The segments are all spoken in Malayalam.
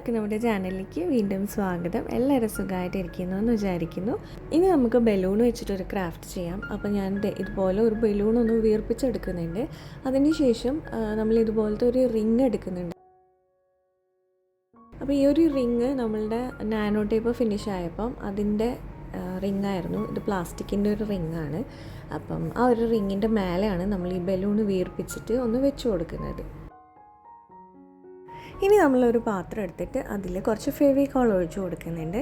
എല്ലാവർക്കും നമ്മുടെ ചാനലിലേക്ക് വീണ്ടും സ്വാഗതം. എല്ലാവരും സുഖമായിട്ടിരിക്കുന്നു എന്ന് വിചാരിക്കുന്നു. ഇനി നമുക്ക് ബലൂൺ വെച്ചിട്ടൊരു ക്രാഫ്റ്റ് ചെയ്യാം. അപ്പോൾ ഞാൻ ഇതുപോലെ ഒരു ബലൂൺ ഒന്ന് വീർപ്പിച്ചെടുക്കുന്നുണ്ട്. അതിനുശേഷം നമ്മൾ ഇതുപോലത്തെ ഒരു റിങ് എടുക്കുന്നുണ്ട്. അപ്പോൾ ഈ ഒരു റിങ് നമ്മളുടെ നാനോ ടേപ്പ് ഫിനിഷ് ആയപ്പം അതിൻ്റെ റിങ്ങായിരുന്നു. ഇത് പ്ലാസ്റ്റിക്കിൻ്റെ ഒരു റിങ്ങാണ്. അപ്പം ആ ഒരു റിങ്ങിൻ്റെ മേലെയാണ് നമ്മൾ ഈ ബലൂൺ വീർപ്പിച്ചിട്ട് ഒന്ന് വെച്ച് കൊടുക്കുന്നത്. ഇനി നമ്മളൊരു പാത്രം എടുത്തിട്ട് അതിൽ കുറച്ച് ഫെവിക്കോൾ ഒഴിച്ച് കൊടുക്കുന്നുണ്ട്.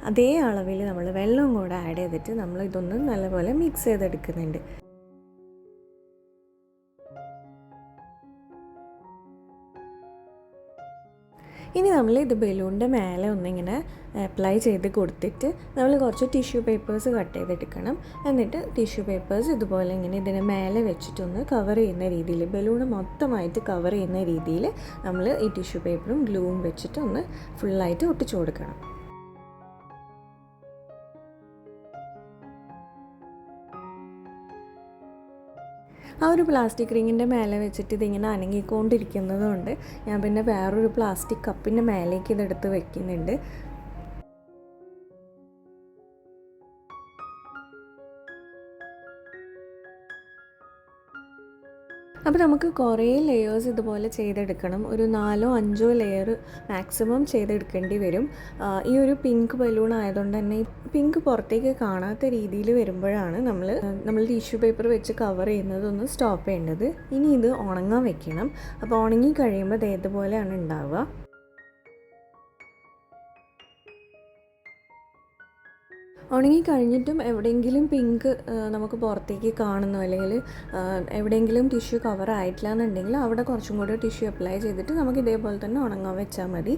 അതേ അളവിൽ നമ്മൾ വെള്ളം കൂടെ ആഡ് ചെയ്തിട്ട് നമ്മൾ ഇതൊന്ന് നല്ലപോലെ മിക്സ് ചെയ്തെടുക്കുന്നുണ്ട്. ഇനി നമ്മൾ ഇത് ബലൂണിൻ്റെ മേലെ ഒന്നിങ്ങനെ അപ്ലൈ ചെയ്ത് കൊടുത്തിട്ട് നമ്മൾ കുറച്ച് ടിഷ്യൂ പേപ്പേഴ്സ് കട്ട് ചെയ്തെടുക്കണം. എന്നിട്ട് ടിഷ്യൂ പേപ്പേഴ്സ് ഇതുപോലെ ഇങ്ങനെ ഇതിന് മേലെ വെച്ചിട്ടൊന്ന് കവർ ചെയ്യുന്ന രീതിയിൽ, ബലൂൺ മൊത്തമായിട്ട് കവർ ചെയ്യുന്ന രീതിയിൽ നമ്മൾ ഈ ടിഷ്യൂ പേപ്പറും ഗ്ലൂവും വെച്ചിട്ട് ഒന്ന് ഫുള്ളായിട്ട് ഒട്ടിച്ചു കൊടുക്കണം. ആ ഒരു പ്ലാസ്റ്റിക് റിങ്ങിൻ്റെ മേലെ വെച്ചിട്ട് ഇതിങ്ങനെ അനങ്ങിക്കൊണ്ടിരിക്കുന്നത് കൊണ്ട് ഞാൻ പിന്നെ വേറൊരു പ്ലാസ്റ്റിക് കപ്പിൻ്റെ മേലേക്ക് ഇതെടുത്ത് വെക്കുന്നുണ്ട്. അപ്പോൾ നമുക്ക് കുറേ ലെയേഴ്സ് ഇതുപോലെ ചെയ്തെടുക്കണം. ഒരു 4-5 ലെയർ മാക്സിമം ചെയ്തെടുക്കേണ്ടി വരും. ഈ ഒരു പിങ്ക് ബലൂൺ ആയതുകൊണ്ട് തന്നെ പിങ്ക് പുറത്തേക്ക് കാണാത്ത രീതിയിൽ വരുമ്പോഴാണ് നമ്മൾ ടിഷ്യൂ പേപ്പർ വെച്ച് കവർ ചെയ്യുന്നതൊന്ന് സ്റ്റോപ്പ് ചെയ്യേണ്ടത്. ഇനി ഇത് ഉണങ്ങാൻ വെക്കണം. അപ്പോൾ ഉണങ്ങി കഴിയുമ്പോൾ ഇത് ഇതുപോലെയാണ് ഉണ്ടാവുക. ഉണങ്ങിക്കഴിഞ്ഞിട്ടും എവിടെയെങ്കിലും പിങ്ക് നമുക്ക് പുറത്തേക്ക് കാണുന്നു, അല്ലെങ്കിൽ എവിടെയെങ്കിലും ടിഷ്യൂ കവർ ആയിട്ടില്ല എന്നുണ്ടെങ്കിൽ അവിടെ കുറച്ചും കൂടി ടിഷ്യൂ അപ്ലൈ ചെയ്തിട്ട് നമുക്ക് ഇതേപോലെ തന്നെ ഉണങ്ങാൻ വെച്ചാൽ മതി.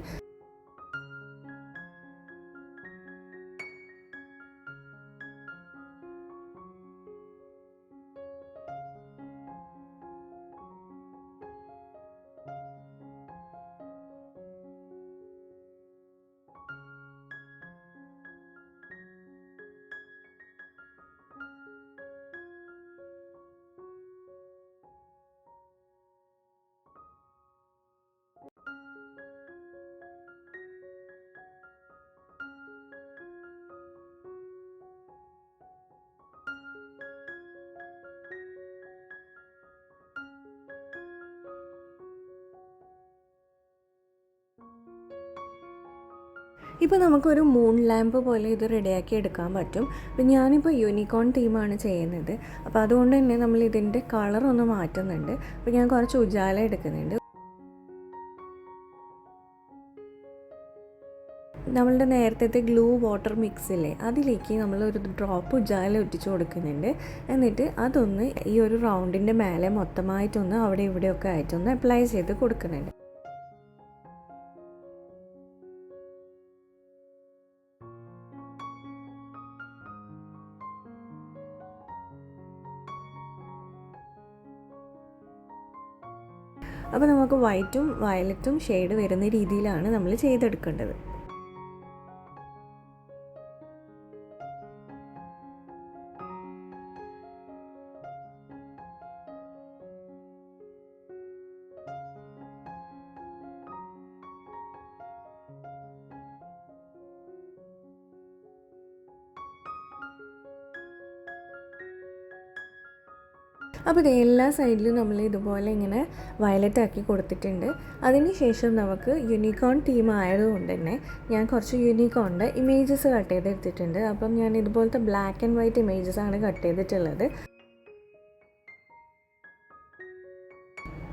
ഇപ്പോൾ നമുക്കൊരു മൂൺ ലാമ്പ് പോലെ ഇത് റെഡിയാക്കി എടുക്കാൻ പറ്റും. അപ്പോൾ ഞാനിപ്പോൾ യൂണിക്കോൺ തീമാണ് ചെയ്യുന്നത്. അപ്പോൾ അതുകൊണ്ട് തന്നെ നമ്മൾ ഇതിൻ്റെ കളറൊന്ന് മാറ്റുന്നുണ്ട്. അപ്പോൾ ഞാൻ കുറച്ച് ഉജാല എടുക്കുന്നുണ്ട്. നമ്മളുടെ നേരത്തെ ഗ്ലൂ വാട്ടർ മിക്സില്ലേ, അതിലേക്ക് നമ്മൾ ഒരു ഡ്രോപ്പ് ഉജാല ഒറ്റിച്ച് കൊടുക്കുന്നുണ്ട്. എന്നിട്ട് അതൊന്ന് ഈ ഒരു റൗണ്ടിൻ്റെ മേലെ മൊത്തമായിട്ടൊന്ന് അവിടെ ഇവിടെയൊക്കെ ആയിട്ടൊന്ന് അപ്ലൈ ചെയ്ത് കൊടുക്കുന്നുണ്ട്. അപ്പോൾ നമുക്ക് വൈറ്റും വയലറ്റും ഷെയ്ഡ് വരുന്ന രീതിയിലാണ് നമ്മൾ ചെയ്തെടുക്കേണ്ടത്. അപ്പോൾ ഇത് എല്ലാ സൈഡിലും നമ്മൾ ഇതുപോലെ ഇങ്ങനെ വയലറ്റ് ആക്കി കൊടുത്തിട്ടുണ്ട്. അതിനുശേഷം നമുക്ക് യൂണിക്കോൺ തീം ആയതുകൊണ്ട് തന്നെ ഞാൻ കുറച്ച് യൂണിക്കോണിൻ്റെ ഇമേജസ് കട്ട് ചെയ്തെടുത്തിട്ടുണ്ട്. അപ്പം ഞാൻ ഇതുപോലത്തെ ബ്ലാക്ക് ആൻഡ് വൈറ്റ് ഇമേജസ് ആണ് കട്ട് ചെയ്തിട്ടുള്ളത്.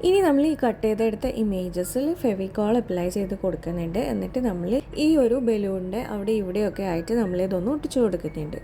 ഇനി നമ്മൾ ഈ കട്ട് ചെയ്തെടുത്ത ഇമേജസിൽ ഫെവിക്കോൾ അപ്ലൈ ചെയ്ത് കൊടുക്കുന്നുണ്ട്. എന്നിട്ട് നമ്മൾ ഈ ഒരു ബലൂണിൻ്റെ അവിടെ ഇവിടെയൊക്കെ ആയിട്ട് നമ്മളിതൊന്ന് ഒട്ടിച്ചു കൊടുക്കുന്നുണ്ട്.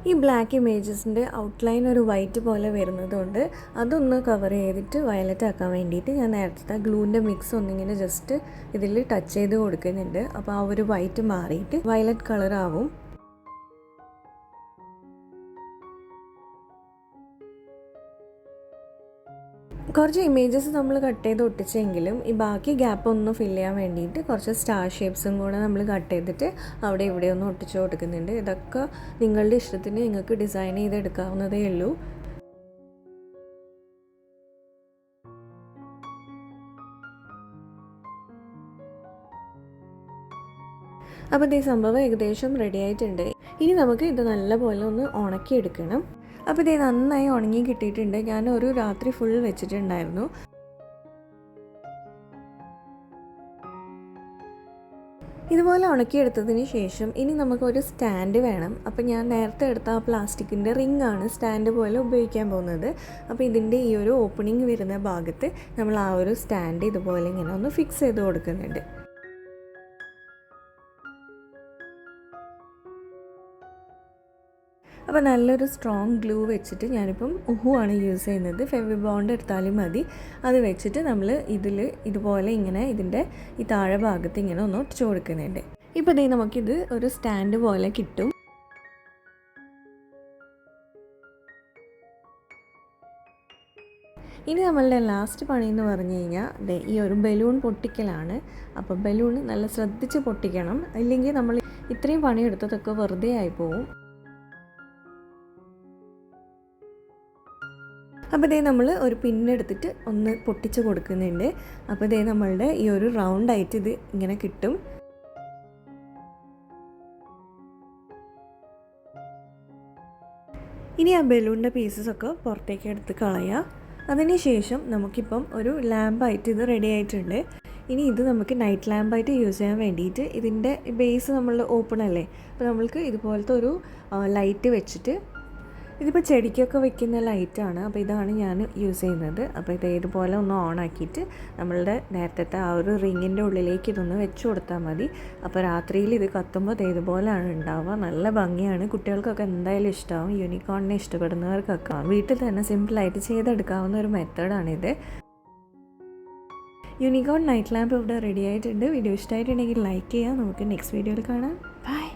ഈ ബ്ലാക്ക് ഇമേജസിൻ്റെ ഔട്ട്ലൈൻ ഒരു വൈറ്റ് പോലെ വരുന്നതുകൊണ്ട് അതൊന്ന് കവർ ചെയ്തിട്ട് വയലറ്റ് ആക്കാൻ വേണ്ടിയിട്ട് ഞാൻ നേരത്തെ ഗ്ലൂവിൻ്റെ മിക്സ് ഒന്നിങ്ങനെ ജസ്റ്റ് ഇതിൽ ടച്ച് ചെയ്ത് കൊടുക്കുന്നുണ്ട്. അപ്പോൾ ആ ഒരു വൈറ്റ് മാറിയിട്ട് വയലറ്റ് കളർ ആവും. കുറച്ച് ഇമേജസ് നമ്മൾ കട്ട് ചെയ്ത് ഒട്ടിച്ചെങ്കിലും ഈ ബാക്കി ഗ്യാപ്പ് ഒന്ന് ഫില്ല് ചെയ്യാൻ വേണ്ടിയിട്ട് കുറച്ച് സ്റ്റാർ ഷേപ്സും കൂടെ നമ്മൾ കട്ട് ചെയ്തിട്ട് അവിടെ ഇവിടെ ഒന്ന് ഒട്ടിച്ച് കൊടുക്കുന്നുണ്ട്. ഇതൊക്കെ നിങ്ങളുടെ ഇഷ്ടത്തിന് നിങ്ങൾക്ക് ഡിസൈൻ ചെയ്തെടുക്കാവുന്നതേ ഉള്ളൂ. അപ്പോൾ ഈ സംഭവം ഏകദേശം റെഡി ആയിട്ടുണ്ട്. ഇനി നമുക്ക് ഇത് നല്ലപോലെ ഒന്ന് ഉണക്കിയെടുക്കണം. അപ്പോൾ ഇത് നന്നായി ഉണങ്ങി കിട്ടിയിട്ടുണ്ട്. ഞാൻ ഒരു രാത്രി ഫുൾ വെച്ചിട്ടുണ്ടായിരുന്നു. ഇതുപോലെ ഉണക്കിയെടുത്തതിന് ശേഷം ഇനി നമുക്കൊരു സ്റ്റാൻഡ് വേണം. അപ്പോൾ ഞാൻ നേരത്തെ എടുത്ത ആ പ്ലാസ്റ്റിക്കിൻ്റെ റിങ്ങാണ് സ്റ്റാൻഡ് പോലെ ഉപയോഗിക്കാൻ പോകുന്നത്. അപ്പോൾ ഇതിൻ്റെ ഈ ഒരു ഓപ്പണിങ് വരുന്ന ഭാഗത്ത് നമ്മൾ ആ ഒരു സ്റ്റാൻഡ് ഇതുപോലെ ഇങ്ങനെ ഒന്ന് ഫിക്സ് ചെയ്ത് കൊടുക്കുന്നുണ്ട്. അപ്പോൾ നല്ലൊരു സ്ട്രോങ് ഗ്ലൂ വെച്ചിട്ട് ഞാനിപ്പം ഉഹു ആണ് യൂസ് ചെയ്യുന്നത്. ഫെവിബോണ്ട് എടുത്താലും മതി. അത് വെച്ചിട്ട് നമ്മൾ ഇതുപോലെ ഇങ്ങനെ ഇതിൻ്റെ ഈ താഴെ ഭാഗത്ത് ഇങ്ങനെ ഒന്ന് ഒട്ടിച്ചു കൊടുക്കുന്നുണ്ട്. ഇപ്പോൾ ദേ നമുക്കിത് ഒരു സ്റ്റാൻഡ് പോലെ കിട്ടും. ഇനി നമ്മളുടെ ലാസ്റ്റ് പണി എന്ന് പറഞ്ഞു കഴിഞ്ഞാൽ ഈ ഒരു ബലൂൺ പൊട്ടിക്കലാണ്. അപ്പോൾ ബലൂൺ നല്ല ശ്രദ്ധിച്ച് പൊട്ടിക്കണം, ഇല്ലെങ്കിൽ നമ്മൾ ഇത്രയും പണിയെടുത്തതൊക്കെ വെറുതെ ആയി പോവും. അപ്പോൾ ഇതേ നമ്മൾ ഒരു പിന്നെടുത്തിട്ട് ഒന്ന് പൊട്ടിച്ച് കൊടുക്കുന്നുണ്ട്. അപ്പോൾ ഇതേ നമ്മളുടെ ഈ ഒരു റൗണ്ടായിട്ട് ഇത് ഇങ്ങനെ കിട്ടും. ഇനി ആ ബലൂണിൻ്റെ പീസസൊക്കെ പുറത്തേക്ക് എടുത്ത് കളയുക. അതിന് ശേഷം നമുക്കിപ്പം ഒരു ലാമ്പായിട്ട് ഇത് റെഡി ആയിട്ടുണ്ട്. ഇനി ഇത് നമുക്ക് നൈറ്റ് ലാമ്പായിട്ട് യൂസ് ചെയ്യാൻ വേണ്ടിയിട്ട് ഇതിൻ്റെ ബേസ് നമ്മൾ ഓപ്പൺ അല്ലേ, അപ്പോൾ നമ്മൾക്ക് ഇതുപോലത്തെ ഒരു ലൈറ്റ് വെച്ചിട്ട്, ഇതിപ്പോൾ ചെടിക്കൊക്കെ വെക്കുന്ന ലൈറ്റാണ്, അപ്പോൾ ഇതാണ് ഞാൻ യൂസ് ചെയ്യുന്നത്. അപ്പോൾ ഇത് ഇതുപോലെ ഒന്ന് ഓൺ ആക്കിയിട്ട് നമ്മളുടെ നേരത്തെ ആ ഒരു റിങ്ങിൻ്റെ ഉള്ളിലേക്ക് ഇതൊന്ന് വെച്ച് കൊടുത്താൽ മതി. അപ്പോൾ രാത്രിയിൽ ഇത് കത്തുമ്പോൾ ഇതുപോലെയാണ് ഉണ്ടാവുക. നല്ല ഭംഗിയാണ്, കുട്ടികൾക്കൊക്കെ എന്തായാലും ഇഷ്ടമാവും. യൂണിക്കോണിനെ ഇഷ്ടപ്പെടുന്നവർക്കൊക്കെ വീട്ടിൽ തന്നെ സിമ്പിളായിട്ട് ചെയ്തെടുക്കാവുന്ന ഒരു മെത്തേഡാണിത്. യൂണിക്കോൺ നൈറ്റ് ലാമ്പ് ഇവിടെ റെഡി ആയിട്ടുണ്ട്. വീഡിയോ ഇഷ്ടമായിട്ടുണ്ടെങ്കിൽ ലൈക്ക് ചെയ്യുക. നമുക്ക് നെക്സ്റ്റ് വീഡിയോയിൽ കാണാം. ബൈ.